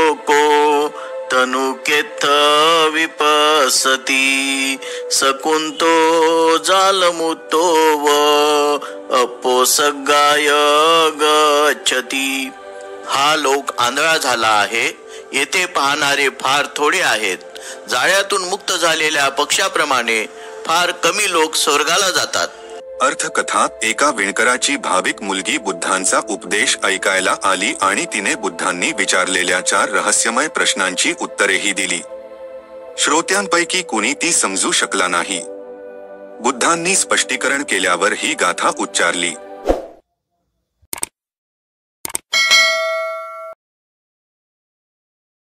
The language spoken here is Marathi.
लोको तनुकेत्थ विपसती सकुंतो जालमुतो व अपोसगाय गच्छती. हा लोक आंधळा झाला आहे. येथे पाहणारे फार थोडे आहेत. जाळ्यातून मुक्त झालेल्या पक्षाप्रमाणे फार कमी लोक स्वर्गाला जातात. अर्थकथा. एका विणकराची भाविक मुलगी बुद्धांचा उपदेश ऐकायला आली आणि तिने बुद्धांनी विचारलेल्या 4 रहस्यमय प्रश्नांची उत्तरेही दिली. श्रोत्यांपैकी कुणी ती समजू शकला नाही. बुद्धांनी स्पष्टीकरण केल्यावर ही गाथा उच्चारली.